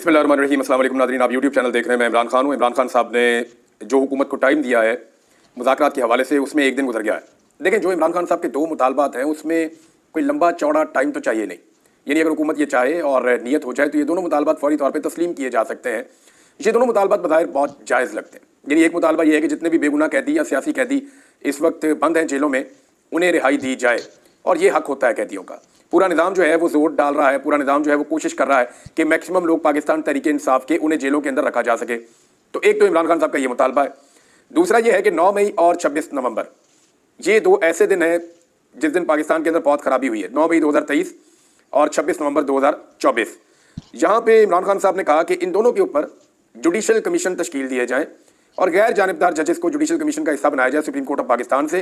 बिस्मिल्लाहिर्रहमानिर्रहीम। अस्सलाम वालेकुम नाज़रीन, आप यूट्यूब चैनल देख रहे हैं। मैं इमरान खान हूँ। इमरान खान साहब ने जो हुकूमत को टाइम दिया है मुज़ाकरात के हवाले से, उसमें एक दिन गुजर गया है। देखें, जो इमरान खान साहब के दो मुतालबात हैं उसमें कोई लंबा चौड़ा टाइम तो चाहिए नहीं। यानी अगर हुकूमत ये चाहे और नीयत हो जाए तो ये दोनों मुतालबात फौरी तौर पर तस्लीम किए जा सकते हैं। ये दोनों मुतालबात बज़ाहिर बहुत जायज़ लगते हैं। यानी एक मुतालबा ये है कि जितने भी बेगुनाह कैदी या सियासी कैदी इस वक्त बंद हैं जेलों में, उन्हें रिहाई दी जाए, और ये हक होता है कैदियों का। पूरा निज़ाम जो है वो जोर डाल रहा है, पूरा निज़ाम जो है वो कोशिश कर रहा है कि मैक्सिमम लोग पाकिस्तान तहरीके इंसाफ के उन्हें जेलों के अंदर रखा जा सके। तो एक तो इमरान खान साहब का ये मुतालबा है। दूसरा ये है कि 9 मई और 26 नवंबर ये दो ऐसे दिन हैं जिस दिन पाकिस्तान के अंदर बहुत खराबी हुई है। 9 मई 2023 और 26 नवंबर 2024। यहाँ पे इमरान खान साहब ने कहा कि इन दोनों के ऊपर जुडिशल कमीशन तश्कील दिए जाएँ और गैर जानिबदार जजेस को जुडिशल कमीशन का हिस्सा बनाया जाए सुप्रीम कोर्ट ऑफ पाकिस्तान से,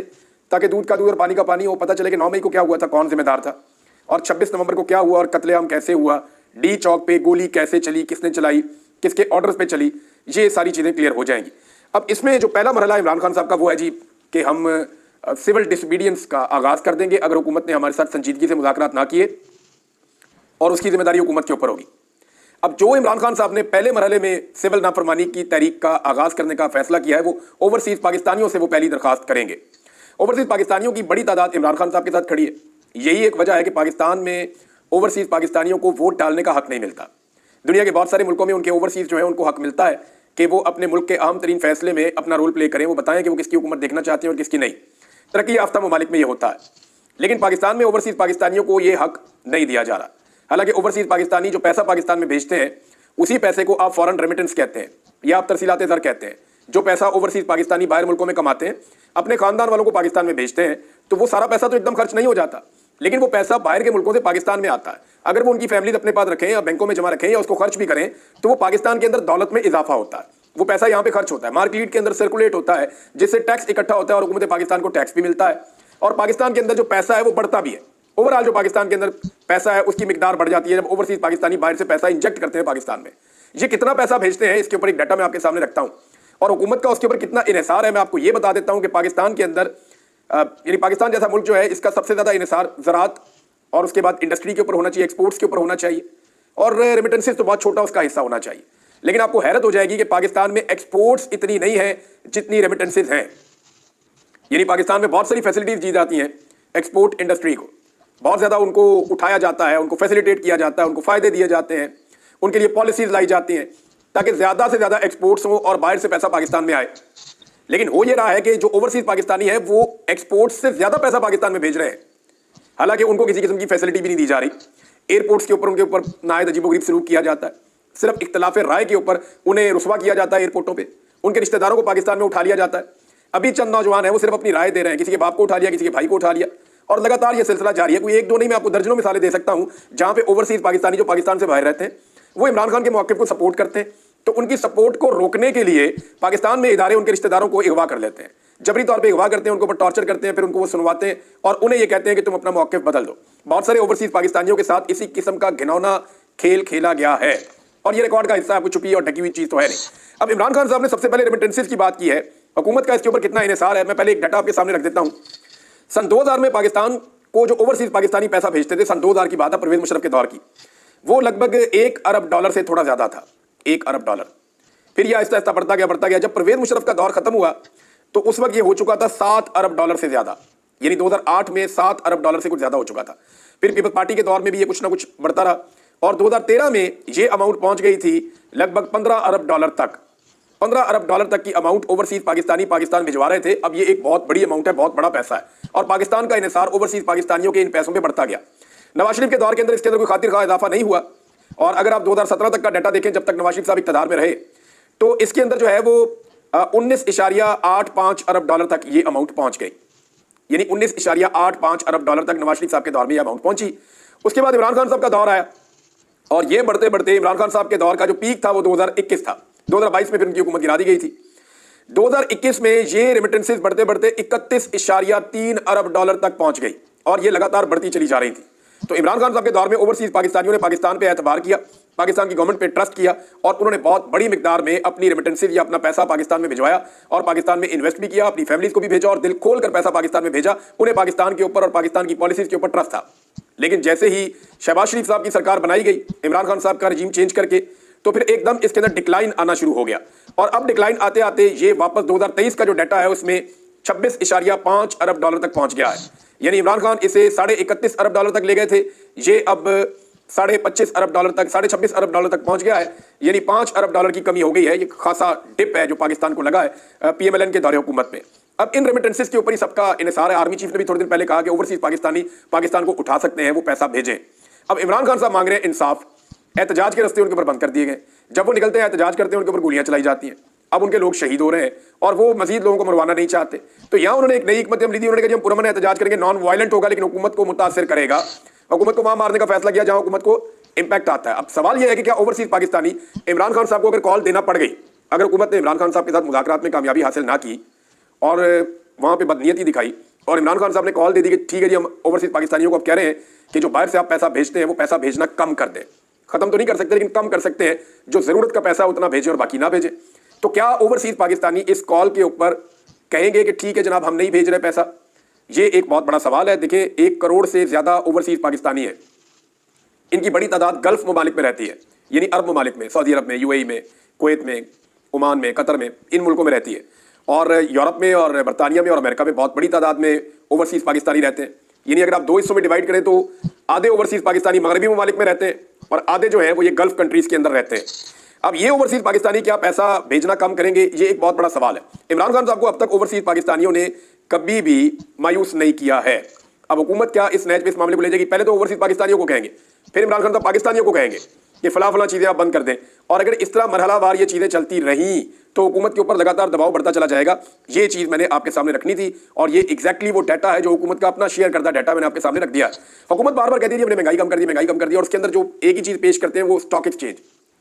ताकि दूध का दूध और पानी का पानी हो। पता चले कि 9 मई को क्या हुआ था, कौन जिम्मेदार था, और 26 नवंबर को क्या हुआ और कत्लेआम कैसे हुआ, डी चौक पे गोली कैसे चली, किसने चलाई, किसके ऑर्डर्स पे चली, ये सारी चीज़ें क्लियर हो जाएंगी। अब इसमें जो पहला मरहला इमरान खान साहब का वो है जी कि हम सिविल डिसोबीडियंस का आगाज़ कर देंगे अगर हुकूमत ने हमारे साथ संजीदगी से मुज़ाकरात ना किए, और उसकी जिम्मेदारी हुकूमत के ऊपर होगी। अब जो इमरान खान साहब ने पहले मरहले में सिविल नाफरमानी की तहरीक का आगाज़ करने का फैसला किया है, वो ओवरसीज़ पाकिस्तानियों से वो पहली दरख्वास्त करेंगे। ओवरसीज़ पाकिस्तानियों की बड़ी तादाद इमरान खान साहब के साथ खड़ी है। यही एक वजह है कि पाकिस्तान में ओवरसीज़ पाकिस्तानियों को वोट डालने का हक नहीं मिलता। दुनिया के बहुत सारे मुल्कों में उनके ओवरसीज़ जो है उनको हक मिलता है कि वो अपने मुल्क के अहम तरीन फैसले में अपना रोल प्ले करें, वो बताएं कि वो किसकी हुकूमत देखना चाहते हैं और किसकी नहीं। तरक्की याफ्ता ममालिक में ये होता है, लेकिन पाकिस्तान में ओवरसीज़ पाकिस्तानियों को ये हक नहीं दिया जा रहा। हालांकि ओवरसीज़ पाकिस्तानी जो पैसा पाकिस्तान में भेजते हैं उसी पैसे को आप फॉरेन रेमिटेंस कहते हैं या आप तरसीलात ज़र कहते हैं। जो पैसा ओवरसीज़ पाकिस्तानी बाहर मुल्कों में कमाते हैं, अपने खानदान वालों को पाकिस्तान में भेजते हैं, तो वो सारा पैसा तो एकदम खर्च नहीं हो जाता, लेकिन वो पैसा बाहर के मुल्कों से पाकिस्तान में आता है। अगर वो उनकी फैमिली अपने पास रखें या बैंकों में जमा रखें या उसको खर्च भी करें, तो वो पाकिस्तान के अंदर दौलत में इजाफा होता है। वो पैसा यहाँ पे खर्च होता है, मार्केट के अंदर सर्कुलेट होता है, जिससे टैक्स इकट्ठा होता है और हुकूमत पाकिस्तान को टैक्स भी मिलता है, और पाकिस्तान के अंदर जो पैसा है वो बढ़ता भी है। ओवरऑल जो पाकिस्तान के अंदर पैसा है उसकी मिकदार बढ़ जाती है जब ओवरसीज़ पाकिस्तानी बाहर से पैसा इंजेक्ट करते हैं पाकिस्तान में। ये कितना पैसा भेजते हैं इसके ऊपर एक डाटा मैं आपके सामने रखता हूँ, और हुकूमत का उसके ऊपर कितना इन्हिसार है मैं आपको ये बता देता हूँ कि पाकिस्तान के अंदर यानी पाकिस्तान जैसा मुल्क जो है इसका सबसे ज़्यादा इन्हिसार ज़राअत और उसके बाद इंडस्ट्री के ऊपर होना चाहिए, एक्सपोर्ट्स के ऊपर होना चाहिए, और रेमिटेंसेस तो बहुत छोटा उसका हिस्सा होना चाहिए। लेकिन आपको हैरत हो जाएगी कि पाकिस्तान में एक्सपोर्ट्स इतनी नहीं है जितनी रेमिटेंसेस हैं। यानी पाकिस्तान में बहुत सारी फैसिलिटीज़ दी जाती हैं, एक्सपोर्ट इंडस्ट्री को बहुत ज़्यादा उनको उठाया जाता है, उनको फैसिलिटेट किया जाता है, उनको फ़ायदे दिए जाते हैं, उनके लिए पॉलिसीज़ लाई जाती हैं ताकि ज़्यादा से ज़्यादा एक्सपोर्ट्स हो और बाहर से पैसा पाकिस्तान में आए। लेकिन हो ये रहा है कि जो ओवरसीज़ पाकिस्तानी है वो एक्सपोर्ट्स से ज़्यादा पैसा पाकिस्तान में भेज रहे हैं, हालांकि उनको किसी किस्म की फैसिलिटी भी नहीं दी जा रही। एयरपोर्ट्स के ऊपर उनके ऊपर नायत अजीबोगरीब सलूक किया जाता है, सिर्फ इख्तलाफ राय के ऊपर उन्हें रुसवा किया जाता है एयरपोर्टों पर, उनके रिश्तेदारों को पाकिस्तान में उठा लिया जाता है। अभी चंद नौजवान है वो सिर्फ अपनी राय दे रहे हैं, किसी के बाप को उठा लिया, किसी के भाई को उठा लिया, और लगातार ये सिलसिला जारी है। कोई एक दो नहीं, मैं आपको दर्जनों मिसालें दे सकता हूं जहां पे ओवरसीज़ पाकिस्तानी जो पाकिस्तान से बाहर रहते हैं वो इमरान खान के मौक़िफ़ को सपोर्ट करते हैं, तो उनकी सपोर्ट को रोकने के लिए पाकिस्तान में इदारे उनके रिश्तेदारों को अगवा कर लेते हैं, जबरी तौर पे अगवा करते हैं, उनको ऊपर टॉर्चर करते हैं, फिर उनको वो सुनवाते हैं और उन्हें ये कहते हैं कि तुम अपना मौक़िफ़ बदल दो। बहुत सारे ओवरसीज़ पाकिस्तानियों के साथ इसी किस्म का घिनौना खेल खेला गया है, और ये रिकॉर्ड का हिस्सा है, कोई छुपी और ढकी हुई चीज़ तो है नहीं। अब इमरान खान साहब ने सबसे पहले रेमिटेंसेस की बात की है, हुकूमत का इसके ऊपर कितना इन्हिसार है। मैं पहले एक डाटा आपके सामने रख देता हूँ। सन 2000 में पाकिस्तान को जो ओवरसीज़ पाकिस्तानी पैसा भेजते थे, सन 2000 की बात है, परवेज़ मुशर्रफ के दौर की, वो लगभग $1 अरब से थोड़ा ज़्यादा था, $1 अरब। फिर यह आहिस्ता आहिस्ता बढ़ता गया। जब परवेज़ मुशर्रफ का दौर खत्म हुआ तो उस वक्त ये हो चुका था $7 अरब से ज़्यादा, यानी 2008 में $7 अरब से कुछ ज़्यादा हो चुका था। फिर पीपल्स पार्टी के दौर में भी ये कुछ ना कुछ बढ़ता रहा, और 2013 में ये अमाउंट पहुँच गई थी लगभग $15 अरब तक। $15 अरब तक की अमाउंट ओवरसीज़ पाकिस्तानी पाकिस्तान भिजवा रहे थे। अब ये एक बहुत बड़ी अमाउंट है, बहुत बड़ा पैसा है, और पाकिस्तान का इन्हिसार ओवरसीज़ पाकिस्तानियों के इन पैसों पे बढ़ता गया। नवाज शरीफ के दौर के अंदर इसके अंदर कोई खातिर खा इजाफा नहीं हुआ, और अगर आप 2017 तक का डाटा देखें, जब तक नवाज शरीफ साहब इक़्तिदार में रहे, तो इसके अंदर जो है वो 19.85 अरब तक ये अमाउंट पहुँच गई। यानी 19.85 अरब तक नवाज शरीफ साहब के दौर में ये अमाउंट पहुँची। उसके बाद इमरान खान साहब का दौर आया, और ये बढ़ते बढ़ते इमरान खान साहब के दौर का जो पीक था वो 2021 था। 2022 में फिर उनकी हुकूमत गिरा दी गई थी। 2021 में ये रेमिटेंसेस बढ़ते बढ़ते 31.3 अरब तक पहुंच गई, और ये लगातार बढ़ती चली जा रही थी। तो इमरान खान साहब के दौर में ओवरसीज़ पाकिस्तानियों ने पाकिस्तान पे एतबार किया, पाकिस्तान की गवर्नमेंट पे ट्रस्ट किया, और उन्होंने बहुत बड़ी मिकदार में अपनी रेमिटेंसेस या अपना पैसा पाकिस्तान में भिजवाया, और पाकिस्तान में इन्वेस्ट भी किया, अपनी फैमिलीज को भी भेजा, और दिल खोल कर पैसा पाकिस्तान में भेजा। उन्हें पाकिस्तान के ऊपर और पाकिस्तान की पॉलिसीज़ के ऊपर ट्रस्ट था। लेकिन जैसे ही शहबाज शरीफ साहब की सरकार बनाई गई, इमरान खान साहब का रजीम चेंज करके तो फिर एकदम इसके अंदर डिक्लाइन आना शुरू हो गया, और अब डिक्लाइन आते आते ये वापस 2023 का जो डाटा है उसमें 26.5 अरब डॉलर तक पहुंच गया है। यानी इमरान खान इसे 31.5 अरब डॉलर तक ले गए थे, ये अब 25.5 अरब डॉलर तक, 26.5 अरब डॉलर तक पहुंच गया है। यानी 5 अरब डॉलर की कमी हो गई है। ये खासा डिप है जो पाकिस्तान को लगा है PMLN के दौरे हुकूमत में। अब इन रेमिटेंसेस के ऊपर ही सबका इन्हिसार है। आर्मी चीफ ने भी थोड़े दिन पहले कहा कि ओवरसीज पाकिस्तानी पाकिस्तान को उठा सकते हैं, वो पैसा भेजें। अब इमरान खान साहब मांग रहे हैं इंसाफ। एहतजाज के रस्ते उनके ऊपर बंद कर दिए गए, जब वो निकलते हैं एहतजाज करते हैं उनके ऊपर गोलियां चलाई जाती हैं। अब उनके लोग शहीद हो रहे हैं और वो मजीद लोगों को मरवाना नहीं चाहते। तो यहाँ उन्होंने एक नई हिकमत अमली दी। उन्होंने कहा हम पुरअमन एहतजाज करेंगे, नॉन वायलेंट होगा, लेकिन हुकूमत को मुतासर करेगा। हुकूमत को वहां मारने का फैसला किया जहां हुकूमत को इंपैक्ट आता है। अब सवाल यह है कि क्या ओवरसीज पाकिस्तानी इमरान खान साहब को अगर कॉल देना पड़ गई, अगर हुकूमत ने इमरान खान साहब के साथ मुज़ाकरात में कामयाबी हासिल ना की और वहां पे बदनीयती दिखाई और इमरान खान साहब ने कॉल दे दी कि ठीक है जी, हम ओवरसीज पाकिस्तानियों को अब कह रहे हैं कि जो बाहर से आप पैसा भेजते हैं वो पैसा भेजना कम कर दें। खत्म तो नहीं कर सकते, लेकिन कम कर सकते हैं। जो जरूरत का पैसा उतना भेजें और बाकी ना भेजें। तो क्या ओवरसीज पाकिस्तानी इस कॉल के ऊपर कहेंगे कि ठीक है जनाब, हम नहीं भेज रहे पैसा? ये एक बहुत बड़ा सवाल है। देखिए, 1 करोड़ से ज्यादा ओवरसीज पाकिस्तानी है। इनकी बड़ी तादाद गल्फ ममालिक में रहती है, यानी अरब ममालिक में, सऊदी अरब में, UAE में, कुवैत में, ओमान में, कतर में, इन मुल्कों में रहती है। और यूरोप में और बरतानिया में और अमेरिका में बहुत बड़ी तादाद में ओवरसीज पाकिस्तानी रहते हैं। यानी अगर आप 2 हिस्सों में डिवाइड करें तो आधे ओवरसीज पाकिस्तानी मगरबी ममालिक में रहते हैं और आधे जो है वो ये गल्फ कंट्रीज के अंदर रहते हैं। अब ये ओवरसीज पाकिस्तानी क्या पैसा भेजना कम करेंगे? ये एक बहुत बड़ा सवाल है। इमरान खान साहब को अब तक ओवरसीज पाकिस्तानियों ने कभी भी मायूस नहीं किया है। अब हुकूमत क्या इस नैच पे इस मामले को ले जाएगी? पहले तो ओवरसीज पाकिस्तानियों को कहेंगे, फिर इमरान खान साहब पाकिस्तानियों को कहेंगे कि फला चीजें आप बंद कर दें। और अगर इस तरह मरहलावार ये चीजें चलती रहीं तो हुकूमत के ऊपर लगातार दबाव बढ़ता चला जाएगा। ये चीज मैंने आपके सामने रखनी थी और ये एग्जैक्टली वो डाटा है जो हुकूमत का अपना शेयर करता डाटा मैंने आपके सामने रख दिया। हुकूमत बार बार कहती है हमने महंगाई कम कर दी, महंगाई कम कर दी, और उसके अंदर जो एक ही चीज पेश करते हैं वो स्टॉक एक्सचेंज।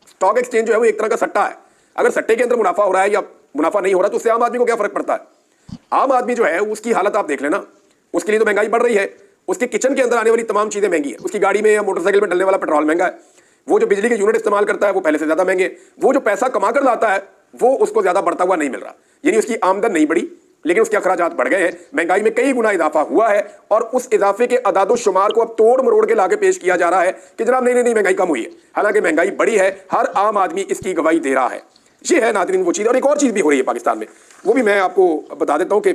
स्टॉक एक्सचेंज जो है वो एक तरह का सट्टा है। अगर सट्टे के अंदर मुनाफा हो रहा है या मुनाफा नहीं हो रहा तो उससे आम आदमी को क्या फर्क पड़ता है? आम आदमी जो है उसकी हालत आप देख लेना। उसके लिए तो महंगाई बढ़ रही है, उसके किचन के अंदर आने वाली तमाम चीजें महंगी है, उसकी गाड़ी में या मोटरसाइकिल में डलने वाला पेट्रोल महंगा है, वो जो बिजली के यूनिट इस्तेमाल करता है वो पहले से ज्यादा महंगे, वो जो पैसा कमा कर लाता है वो उसको ज्यादा बढ़ता हुआ नहीं मिल रहा। यानी उसकी आमदन नहीं बढ़ी लेकिन उसके अखराजात बढ़ गए हैं। महंगाई में कई गुना इजाफा हुआ है और उस इजाफे के अदादो शुमार को अब तोड़ मरोड़ के लाके पेश किया जा रहा है कि जनाब नहीं नहीं महंगाई कम हुई है। हालांकि महंगाई बढ़ी है, हर आम आदमी इसकी गवाही दे रहा है। ये है नाज़रीन वो चीज़। और एक और चीज़ भी हो रही है पाकिस्तान में, वो भी मैं आपको बता देता हूँ कि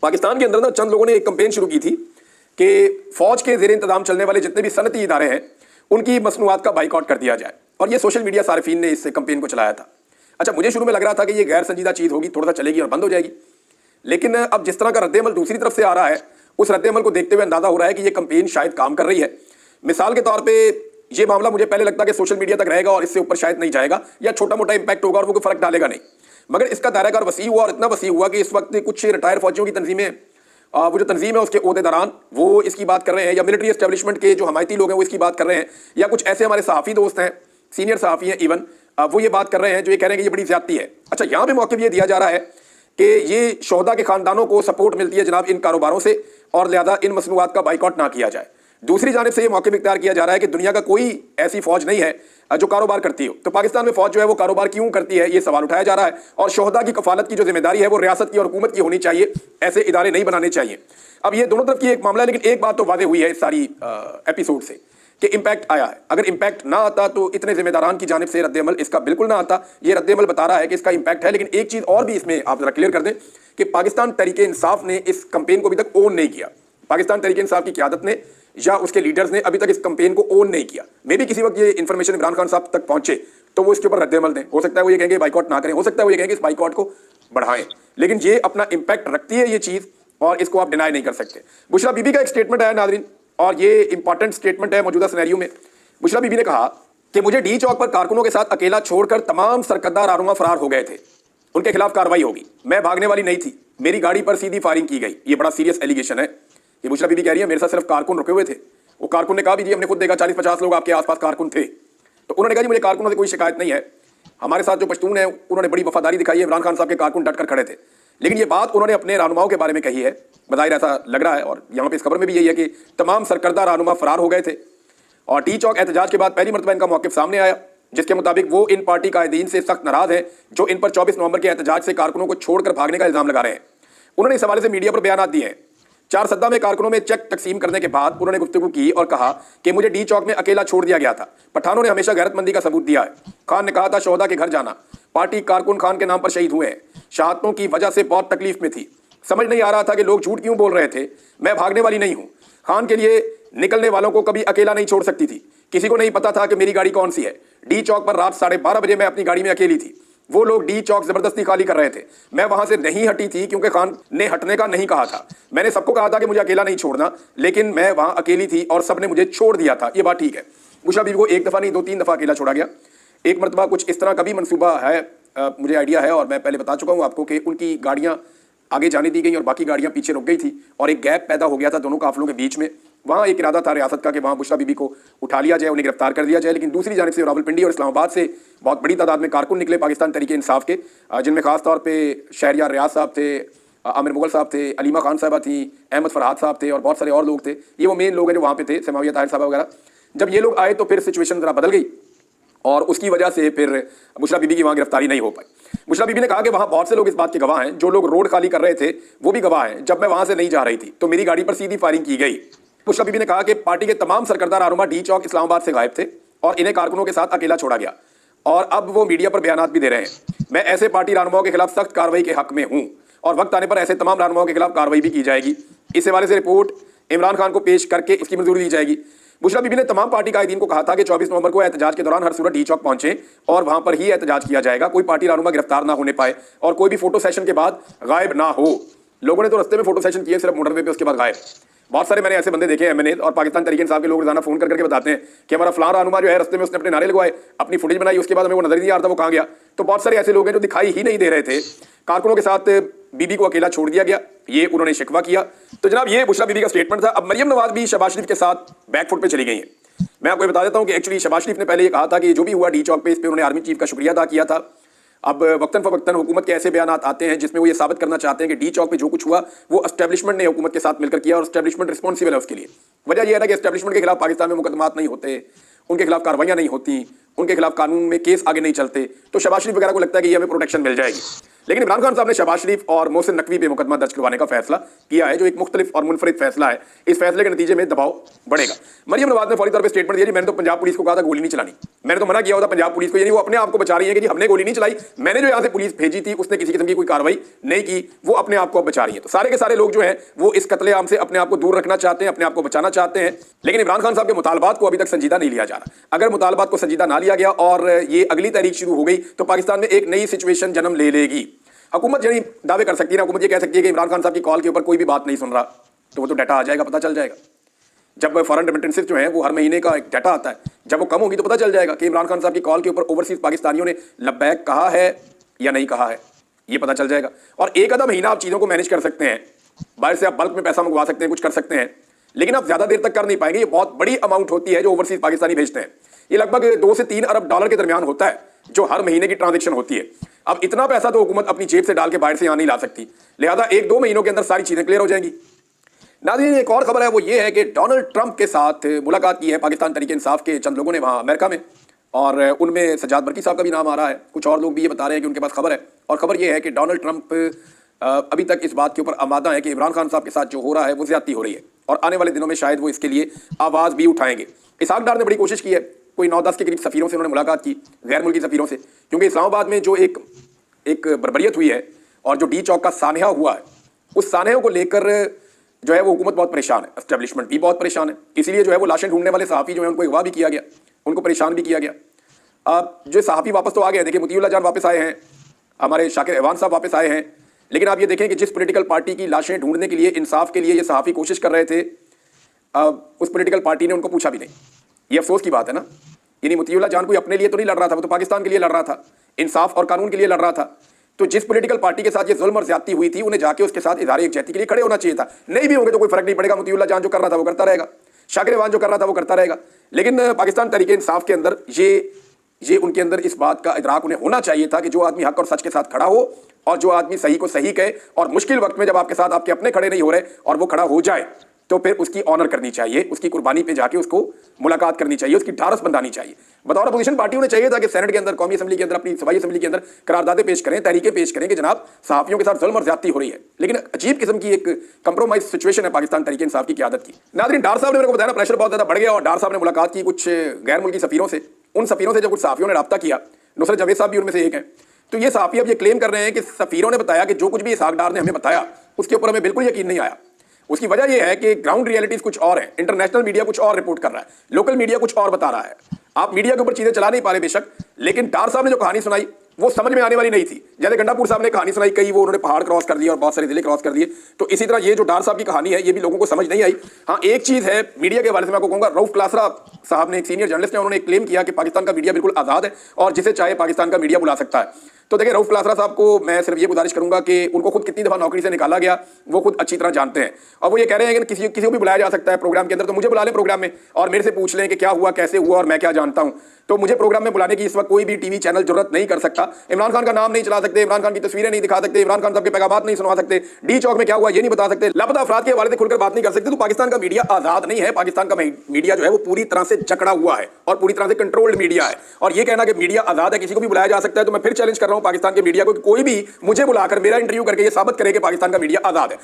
पाकिस्तान के अंदर ना चंद लोगों ने एक कंपेन शुरू की थी कि फौज के ज़ेर इंतजाम चलने वाले जितने भी सनती इदारे हैं उनकी मसनूआत का बाइकआउट कर दिया जाए। और ये सोशल मीडिया सार्फिन ने इस कंपेन को चलाया था। अच्छा, मुझे शुरू में लग रहा था कि ये गैर संजीदा चीज़ होगी, थोड़ा सा चलेगी और बंद हो जाएगी, लेकिन अब जिस तरह का रद्देअमल दूसरी तरफ से आ रहा है उस रद्देअमल को देखते हुए अंदाजा हो रहा है कि ये कंपेन शायद काम कर रही है। मिसाल के तौर पे ये मामला मुझे पहले लगता कि सोशल मीडिया तक रहेगा और इससे ऊपर शायद नहीं जाएगा या छोटा मोटा इंपैक्ट होगा और वो कोई फर्क डालेगा नहीं, मगर इसका दायराकार वसी हुआ और इतना वसी हुआ कि इस वक्त कुछ रिटायर फौजियों की तंजीमें, वो जो तंजीम है उसके ओहदेदारान वो इसकी बात कर रहे हैं, या मिलिट्री एस्टेब्लिशमेंट के जो हमायती लोग हैं वो इसकी बात कर रहे हैं, या कुछ ऐसे हमारे सहाफ़ी दोस्त हैं, सीनियर सहाफ़ी हैं इवन, वो ये बात कर रहे हैं जो ये कह रहे हैं कि ये बड़ी ज़्यादती है। अच्छा, यहाँ पे मौक़िफ़ ये दिया जा रहा है कि ये शोहदा के ख़ानदानों को सपोर्ट मिलती है जनाब इन कारोबारों से और लिहाजा इन मसनूआत का बाइकआउट ना किया जाए। दूसरी जानिब से ये मौक़िफ़ इख्तियार किया जा रहा है कि दुनिया का कोई ऐसी फ़ौज नहीं है जो कारोबार करती हो, तो पाकिस्तान में फ़ौज जो है वो कारोबार क्यों करती है, ये सवाल उठाया जा रहा है। और शोहदा की कफालत की जो जिम्मेदारी है वो रियासत की और हुकूमत की होनी चाहिए, ऐसे इदारे नहीं बनाने चाहिए। अब ये दोनों तरफ की एक मामला है, लेकिन एक बात तो वाज़ेह हुई है इस सारी एपिसोड से कि इम्पैक्ट आया है। अगर इम्पैक्ट ना आता तो इतने जिम्मेदारान की जानिब से रद्देअमल इसका बिल्कुल ना आता। ये रद्देअमल बता रहा है कि इसका इम्पैक्ट है। लेकिन एक चीज़ और भी इसमें आप जरा क्लियर कर दें कि पाकिस्तान तहरीक इंसाफ ने इस कंपेन को अभी तक ओन नहीं किया। पाकिस्तान तहरीक इंसाफ की क़यादत ने या उसके लीडर्स ने अभी तक इस कंपेन को ओन नहीं किया। मे भी किसी वक्त ये इन्फॉर्मेशन इमरान खान साहब तक पहुंचे तो वो इसके ऊपर रद्देअमल दें। हो सकता है वो ये कहेंगे बाइकआउट ना करें, हो सकता है वो ये कहेंगे इस बाइकआउट को बढ़ाएं, लेकिन ये अपना इम्पैक्ट रखती है ये चीज़ और इसको आप डिनाई नहीं कर सकते। बुशरा बीबी का एक स्टेटमेंट आया नाज़रीन, और ये इंपॉर्टेंट स्टेटमेंट है मौजूदा सिनेरियो में। बुशरा बीबी ने कहा कि मुझे डी चौक पर कारकुनों के साथ अकेला छोड़कर तमाम सरकर्दा रहनुमा फरार हो गए थे, उनके खिलाफ कार्रवाई होगी। मैं भागने वाली नहीं थी, मेरी गाड़ी पर सीधी फायरिंग की गई। ये बड़ा सीरियस एलिगेशन है। ये बुशरा बीबी कह रही है मेरे साथ सिर्फ कारकुन रुके हुए थे। वो कारकुन ने कहा भी जी हमने खुद देखा 40-50 लोग आपके आसपास कारकुन थे। तो उन्होंने कहा जी मुझे कारकुनों से कोई शिकायत नहीं है, हमारे साथ जो पश्तून है उन्होंने बड़ी वफादारी दिखाई है, इमरान खान साहब के कारकुन डट कर खड़े थे। लेकिन ये बात उन्होंने अपने रहनुमाओं के बारे में कही है, बज़ाहिर ऐसा लग रहा है, और यहाँ पे इस खबर में भी यही है कि तमाम सरकर्दा रहनुमा फरार हो गए थे। और टी चौक एहतजाज के बाद पहली मरतबा इनका मौक़िफ़ सामने आया, जिसके मुताबिक वो इन पार्टी कायदीन से सख्त नाराज़ हैं जो इन पर 24 नवंबर के एहतजाज से कारकुनों को छोड़कर भागने का इल्ज़ाम लगा रहे हैं। उन्होंने इस हवाले से मीडिया पर बयान दिए हैं चारसद्दा में कारकुनों में चेक तकसीम करने के बाद उन्होंने गुफ्तगू की और कहा कि मुझे डी चौक में अकेला छोड़ दिया गया था। पठानों ने हमेशा गैरतमंदी का सबूत दिया है। खान ने कहा था शोहदा के घर जाना। पार्टी कारकुन खान के नाम पर शहीद हुए हैं। शहादतों की वजह से बहुत तकलीफ में थी। समझ नहीं आ रहा था कि लोग झूठ क्यों बोल रहे थे। मैं भागने वाली नहीं हूँ। खान के लिए निकलने वालों को कभी अकेला नहीं छोड़ सकती थी। किसी को नहीं पता था कि मेरी गाड़ी कौन सी है। डी चौक पर रात 12:30 बजे मैं अपनी गाड़ी में अकेली थी। वो लोग डी चौक जबरदस्ती खाली कर रहे थे। मैं वहां से नहीं हटी थी क्योंकि खान ने हटने का नहीं कहा था। मैंने सबको कहा था कि मुझे अकेला नहीं छोड़ना, लेकिन मैं वहां अकेली थी और सबने मुझे छोड़ दिया था। ये बात ठीक है। बुशरा बीबी को एक दफा नहीं 2-3 दफा अकेला छोड़ा गया। एक मरतबा कुछ इस तरह का भी मंसूबा है, मुझे आइडिया है और मैं पहले बता चुका हूं आपको कि उनकी गाड़ियां आगे जाने दी गई और बाकी गाड़ियां पीछे रुक गई थी और एक गैप पैदा हो गया था दोनों काफिलों के बीच में। वहाँ एक इरादा था रियासत का कि वहाँ बुशरा बीबी को उठा लिया जाए, उन्हें गिरफ्तार कर दिया जाए। लेकिन दूसरी जानिब से रावलपिंडी और इस्लामाबाद से बहुत बड़ी तादाद में कारकुन निकले पाकिस्तान तहरीक इंसाफ के, जिनमें खास तौर पर शहरियार रियाज साहब थे, आमिर मुगल साहब थे, अलीमा खान साहबा थी, अहमद फरहाद साहब थे और बहुत सारे और लोग थे। ये वो मेन लोग हैं जो वहाँ पे थे, समाविया ताहिर साहब वगैरह। जब ये लोग आए तो फिर सिचुएशन ज़रा बदल गई और उसकी वजह से फिर बुशरा बीबी की वहाँ गिरफ्तारी नहीं हो पाई। बुशरा बीबी ने कहा कि वहाँ बहुत से लोग इस बात के गवाह हैं, जो लोग रोड खाली कर रहे थे वो भी गवाह हैं। जब मैं वहाँ से नहीं जा रही थी तो मेरी गाड़ी पर सीधी फायरिंग की गई। बुशरा बीबी ने कहा कि पार्टी के तमाम सरकर्दा रहनुमा डी चौक इस्लामाबाद से गायब थे और इन्हें कारकुनों के साथ अकेला छोड़ा गया और अब वो मीडिया पर बयानात भी दे रहे हैं। मैं ऐसे पार्टी रहनुमाओं के खिलाफ सख्त कार्रवाई के हक में हूँ और वक्त आने पर ऐसे तमाम रहनुमाओं के खिलाफ कार्रवाई भी की जाएगी। इस हवाले से रिपोर्ट इमरान खान को पेश करके इसकी मंजूरी दी जाएगी। बुशरा बीबी ने तमाम पार्टी कायदीन को कहा था कि 24 नवंबर को एहतजाज के दौरान हर सूरत डी चौक पहुंचे और वहां पर ही एहतजाज किया जाएगा। कोई पार्टी रहनुमा गिरफ्तार ना होने पाए और कोई भी फोटो सेशन के बाद गायब ना हो। लोगों ने तो रस्ते में फोटो सेशन किए सिर्फ मोटरवे पे, उसके बाद गायब। बहुत सारे मैंने ऐसे बंदे देखे एमएनए और पाकिस्तान तहरीक इंसाफ के लोग रोजाना फोन करके बताते हैं कि हमारा फलां रहनुमा जो है रस्ते में उसने अपने नारे लगवाए, अपनी फुटेज बनाई, उसके बाद हमें वो नजर नहीं आ रहा था वो कहाँ गया। तो बहुत सारे ऐसे लोग हैं जो दिखाई ही नहीं दे रहे थे। कारकुनों के साथ बीबी को अकेला छोड़ दिया गया, ये उन्होंने शिकवा किया। तो जनाब ये बुशरा बीबी का स्टेटमेंट था। अब मरियम नवाज भी शहबाज शरीफ के साथ बैकफुट पे चली गई हैं। मैं आपको बता देता हूं कि एक्चुअली शहबाज शरीफ ने पहले ये कहा था कि जो भी हुआ डी चौक पे, इस पे उन्होंने आर्मी चीफ का शुक्रिया अदा किया था। अब वक्तन फवक्तन हुकूमत के ऐसे बयान आते हैं जिसमें वो ये साबित करना चाहते हैं कि डी चौक पे जो कुछ हुआ वो एस्टेब्लिशमेंट ने हुकूमत के साथ मिलकर किया और एस्टेब्लिशमेंट रिस्पॉन्सिबल है उसके लिए। वजह यह है कि एस्टेब्लिशमेंट के खिलाफ पाकिस्तान में मुकदमात नहीं होते, उनके खिलाफ कार्रवाइयां नहीं होती, उनके खिलाफ कानून में केस आगे नहीं चलते, तो शहबाज शरीफ वगैरह को लगता है कि ये हमें प्रोटेक्शन मिल जाएगी। लेकिन इमरान खान साहब ने शहबाज शरीफ और मोहसिन नकवी पे मुकदमा दर्ज करवाने का फैसला किया है, जो एक मुख्तलिफ और मुनफरिद फैसला है। इस फैसले के नतीजे में दबाव बढ़ेगा। मरियम नवाज ने फौरी तौर पर स्टेटमेंट दिया, मैंने तो पंजाब पुलिस को कहा था गोली नहीं चलानी। मैंने तो मना किया होता पंजाब पुलिस को, यानी वो अपने आप को बचा रही है कि हमने गोली नहीं चलाई, मैंने जो यहाँ से पुलिस भेजी थी उसने किसी किस्म की कोई कार्रवाई नहीं की, वो अपने आप को बचा रही है। तो सारे के सारे लोग जो हैं वो इस कत्लेआम से अपने आप को दूर रखना चाहते हैं, अपने आप को बचाना चाहते हैं। लेकिन इमरान खान साहब के मुतालबात को अभी तक संजीदा नहीं लिया जा रहा। अगर मुतालबात को संजीदा ना लिया गया और ये अगली तारीख शुरू हो गई तो पाकिस्तान में एक नई सिचुएशन जन्म ले लेगी। हुकूमत यही दावे कर सकती है ना, हुकूमत ये कह सकती है कि इमरान खान साहब की कॉल के ऊपर कोई भी बात नहीं सुन रहा, तो वो तो डाटा आ जाएगा, पता चल जाएगा। जब फॉरेन रेमिटेंसेस जो है वो हर महीने का एक डाटा आता है, जब वो कम होगी तो पता चल जाएगा कि इमरान खान साहब की कॉल के ऊपर ओवरसीज पाकिस्तानियों ने लब्बैक कहा है या नहीं कहा है, ये पता चल जाएगा। और एक आधा महीना आप चीज़ों को मैनेज कर सकते हैं, बाहर से आप बल्क में पैसा मंगवा सकते हैं, कुछ कर सकते हैं, लेकिन आप ज़्यादा देर तक कर नहीं पाएंगे। ये बहुत बड़ी अमाउंट होती है जो ओवरसीज पाकिस्तानी भेजते हैं। ये लगभग 2 से 3 अरब डॉलर के दरमियान होता है जो हर महीने की ट्रांजैक्शन होती है। अब इतना पैसा तो हुकूमत अपनी जेब से डाल के बाहर से यहाँ नहीं ला सकती, लिहाजा 1-2 महीनों के अंदर सारी चीज़ें क्लियर हो जाएंगी। नाज़रीन एक और खबर है, वो ये है कि डोनाल्ड ट्रंप के साथ मुलाकात की है पाकिस्तान तहरीक इंसाफ के चंद लोगों ने वहाँ अमेरिका में, और उनमें सज्जाद बरकी साहब का भी नाम आ रहा है। कुछ और लोग भी ये बता रहे हैं कि उनके पास खबर है, और खबर ये है कि डोनाल्ड ट्रंप अभी तक इस बात के ऊपर आमादा है कि इमरान खान साहब के साथ जो हो रहा है वो ज्यादती हो रही है और आने वाले दिनों में शायद वो इसके लिए आवाज़ भी उठाएंगे। इसहाक डार ने बड़ी कोशिश की है, कोई 9-10 के करीब सफ़ीरों से उन्होंने मुलाकात की, गैर मुल्की सफ़ीरों से, क्योंकि इस्लामाबाद में जो एक बर्बरियत हुई है और जो डी चौक का सानहा हुआ है, उस सानहे को लेकर जो है वो हुकूमत बहुत परेशान है, एस्टेब्लिशमेंट भी बहुत परेशान है। इसीलिए जो है वो लाशें ढूंढने वाले सहाफ़ी जो है उनको अगवा भी किया गया, उनको परेशान भी किया गया। अब जो सहाफ़ी वापस तो आ गए, देखिए मुतीउल्लाह जान वापस आए हैं, हमारे शाकिर एवान साहब वापस आए हैं, लेकिन आप ये देखें कि जिस पॉलिटिकल पार्टी की लाशें ढूंढने के लिए, इंसाफ के लिए ये सहाफ़ी कोशिश कर रहे थे, उस पॉलिटिकल पार्टी ने उनको पूछा भी नहीं। ये अफसोस की बात है ना, यानी मुतीउल्लाह जान कोई अपने लिए तो नहीं लड़ रहा था, वो तो पाकिस्तान के लिए लड़ रहा था, इंसाफ और कानून के लिए लड़ रहा था। तो जिस पॉलिटिकल पार्टी के साथ ये जुल्म और ज्यादती हुई थी, उन्हें जाके उसके साथ इज़हार यकजहती के लिए खड़े होना चाहिए था। नहीं भी होंगे तो कोई फर्क नहीं पड़ेगा, मुतीउल्लाह जान जो कर रहा था वो करता रहेगा, शाकिर एवान जो कर रहा था वो करता रहेगा। लेकिन पाकिस्तान तहरीक इंसाफ के अंदर ये उनके अंदर इस बात का इदराक उन्हें होना चाहिए था कि जो आदमी हक और सच के साथ खड़ा हो और जो आदमी सही को सही कहे, और मुश्किल वक्त में जब आपके साथ आपके अपने खड़े नहीं हो रहे और वो खड़ा हो जाए, تو پھر اس کی آنر کرنی چاہیے, اس کی قربانی پہ جا کے اس کو ملاقات کرنی چاہیے, اس کی ڈھارس بندانی چاہیے. بطور اپوزیشن پارٹی انہیں چاہیے تھا کہ سینٹ کے اندر, قومی اسمبلی کے اندر, اپنی صوبائی اسمبلی کے اندر قراردادیں پیش کریں, تحریکیں پیش کریں کہ جناب صحافیوں کے ساتھ ظلم اور زیادتی ہو رہی ہے. لیکن عجیب قسم کی ایک کمپرومائز سچویشن ہے پاکستان تحریک انصاف کی قیادت کی. ناظرین, ڈار صاحب نے میرے کو بتایا پریشر بہت زیادہ بڑھ گیا, اور ڈار صاحب نے ملاقات کی کچھ غیر ملکی سفیروں سے. ان سفیروں سے جب کچھ صحافیوں نے رابطہ کیا, نصرت جاوید صاحب بھی ان میں سے ایک ہیں, تو یہ صحافی اب یہ کلیم کر رہے ہیں کہ سفیروں نے بتایا کہ جو کچھ بھی اسحاق ڈار نے ہمیں بتایا اس کے اوپر ہمیں بالکل یقین نہیں آیا. اس کی وجہ یہ ہے کہ گراؤنڈ ریئلٹیز کچھ اور ہیں, انٹرنیشنل میڈیا کچھ اور رپورٹ کر رہا ہے, لوکل میڈیا کچھ اور بتا رہا ہے. آپ میڈیا کے اوپر چیزیں چلا نہیں پا رہے بے شک, لیکن ڈار صاحب نے جو کہانی سنائی وہ سمجھ میں آنے والی نہیں تھی. جیسے گنڈا پور صاحب نے کہانی سنائی, کئی وہ انہوں نے پہاڑ کراس کر دیا اور بہت سارے ضلع کراس کر دیے, تو اسی طرح یہ جو ڈار صاحب کی کہانی ہے یہ بھی لوگوں کو سمجھ نہیں آئی. ہاں ایک چیز ہے میڈیا کے حوالے سے میں آپ کو کہوں گا, رؤف کلاسرا صاحب نے, ایک سینئر جرنلسٹ ہیں, انہوں نے کلیم کیا کہ پاکستان کا میڈیا بالکل آزاد ہے اور جسے چاہے پاکستان کا میڈیا بلا سکتا ہے. تو دیکھیں رؤف کلاسرا صاحب کو میں صرف یہ گزارش کروں گا کہ ان کو خود کتنی دفعہ نوکری سے نکالا گیا وہ خود اچھی طرح جانتے ہیں, اور وہ یہ کہہ رہے ہیں کہ کسی کو بھی بلایا جا سکتا ہے پروگرام کے اندر, تو مجھے بلا لیں پروگرام میں اور میرے سے پوچھ لیں کہ کیا ہوا, کیسے ہوا اور میں کیا جانتا ہوں. تو مجھے پروگرام میں بلانے کی اس وقت کوئی بھی ٹی وی چینل ضرورت نہیں کر سکتا. عمران خان کا نام نہیں چلا سکتے, عمران خان کی تصویریں نہیں دکھا سکتے, عمران خان صاحب کے پیغامات نہیں سنوا سکتے, ڈی چوک میں کیا ہوا یہ نہیں بتا سکتے, لاپتہ افراد کے حوالے سے کھل کر بات نہیں کر سکتے. تو پاکستان کا میڈیا آزاد نہیں ہے. پاکستان کا میڈیا جو ہے وہ پوری طرح سے جکڑا ہوا ہے اور پوری طرح سے کنٹرولڈ میڈیا ہے. اور یہ کہنا کہ میڈیا آزاد ہے, کسی کو بھی بلایا جا سکتا ہے, تو میں پھر چیلنج کر رہا ہوں پاکستان کے میڈیا کو کہ کوئی بھی مجھے بلا کر میرا انٹرویو کر کے یہ ثابت کرے کہ پاکستان کا میڈیا آزاد ہے.